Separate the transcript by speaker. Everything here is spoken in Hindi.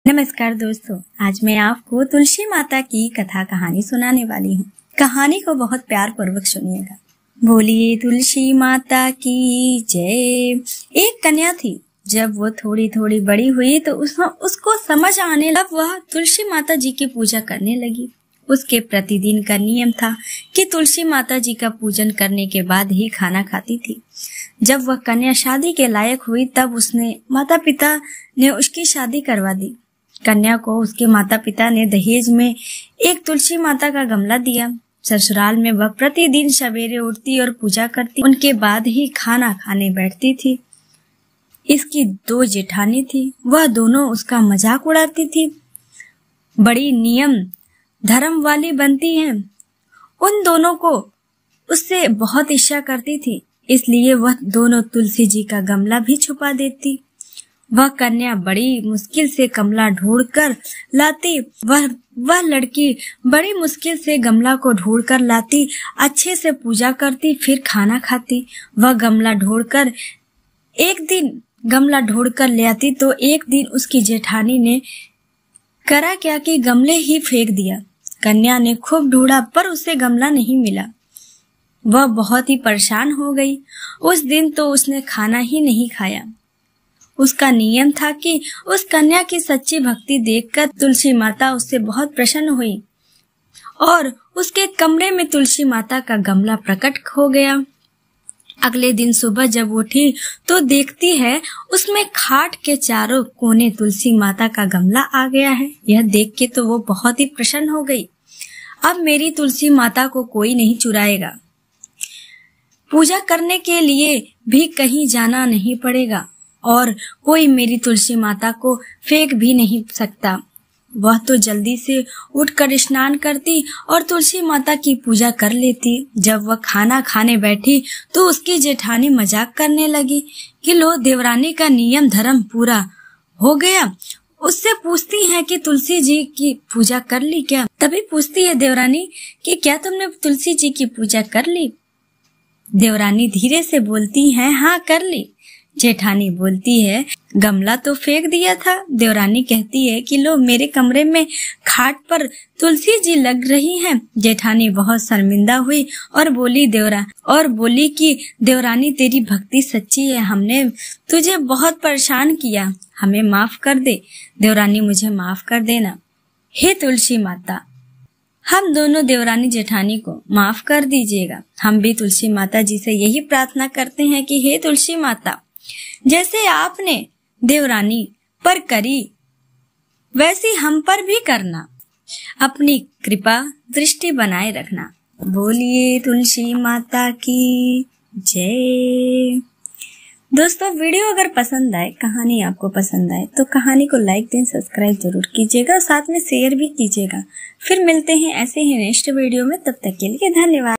Speaker 1: नमस्कार दोस्तों, आज मैं आपको तुलसी माता की कथा कहानी सुनाने वाली हूँ। कहानी को बहुत प्यार पूर्वक सुनिएगा। बोलिए तुलसी माता की जय। एक कन्या थी। जब वो थोड़ी थोड़ी बड़ी हुई तो उसको समझ आने लगा। वह तुलसी माता जी की पूजा करने लगी। उसके प्रतिदिन का नियम था कि तुलसी माता जी का पूजन करने के बाद ही खाना खाती थी। जब वह कन्या शादी के लायक हुई तब उसने माता पिता ने उसकी शादी करवा दी। कन्या को उसके माता पिता ने दहेज में एक तुलसी माता का गमला दिया। ससुराल में वह प्रतिदिन सवेरे उठती और पूजा करती, उनके बाद ही खाना खाने बैठती थी। इसकी 2 जेठानी थी, वह दोनों उसका मजाक उड़ाती थी। बड़ी नियम धर्म वाली बनती हैं। उन दोनों को उससे बहुत ईर्ष्या करती थी, इसलिए वह दोनों तुलसी जी का गमला भी छुपा देती। वह कन्या बड़ी मुश्किल से गमला ढूंढकर लाती। वह लड़की बड़ी मुश्किल से गमला को ढूंढकर लाती, अच्छे से पूजा करती, फिर खाना खाती। वह गमला ढूंढकर ले आती तो एक दिन उसकी जेठानी ने करा क्या कि गमले ही फेंक दिया। कन्या ने खूब ढूंढा पर उसे गमला नहीं मिला। वह बहुत ही परेशान हो गई। उस दिन तो उसने खाना ही नहीं खाया। उसका नियम था कि उस कन्या की सच्ची भक्ति देखकर तुलसी माता उससे बहुत प्रसन्न हुई और उसके कमरे में तुलसी माता का गमला प्रकट हो गया। अगले दिन सुबह जब उठी तो देखती है उसमें खाट के चारों कोने तुलसी माता का गमला आ गया है। यह देख के तो वो बहुत ही प्रसन्न हो गई। अब मेरी तुलसी माता को कोई नहीं चुराएगा। पूजा करने के लिए भी कहीं जाना नहीं पड़ेगा और कोई मेरी तुलसी माता को फेंक भी नहीं सकता। वह तो जल्दी से उठकर स्नान करती और तुलसी माता की पूजा कर लेती। जब वह खाना खाने बैठी तो उसकी जेठानी मजाक करने लगी कि लो देवरानी का नियम धर्म पूरा हो गया। उससे पूछती है कि तुलसी जी की पूजा कर ली क्या? तभी पूछती है देवरानी कि क्या तुमने तुलसी जी की पूजा कर ली? देवरानी धीरे से बोलती है, हाँ कर ली। जेठानी बोलती है, गमला तो फेंक दिया था। देवरानी कहती है कि लो मेरे कमरे में खाट पर तुलसी जी लग रही हैं। जेठानी बहुत शर्मिंदा हुई और बोली कि देवरानी तेरी भक्ति सच्ची है, हमने तुझे बहुत परेशान किया, हमें माफ कर दे। देवरानी मुझे माफ कर देना। हे तुलसी माता, हम दोनों देवरानी जेठानी को माफ कर दीजिएगा। हम भी तुलसी माता जी से यही प्रार्थना करते हैं कि हे तुलसी माता, जैसे आपने देवरानी पर करी वैसी हम पर भी करना, अपनी कृपा दृष्टि बनाए रखना। बोलिए तुलसी माता की जय। दोस्तों, वीडियो अगर पसंद आए, कहानी आपको पसंद आए तो कहानी को लाइक दें, सब्सक्राइब जरूर कीजिएगा, साथ में शेयर भी कीजिएगा। फिर मिलते हैं ऐसे ही नेक्स्ट वीडियो में। तब तक के लिए धन्यवाद।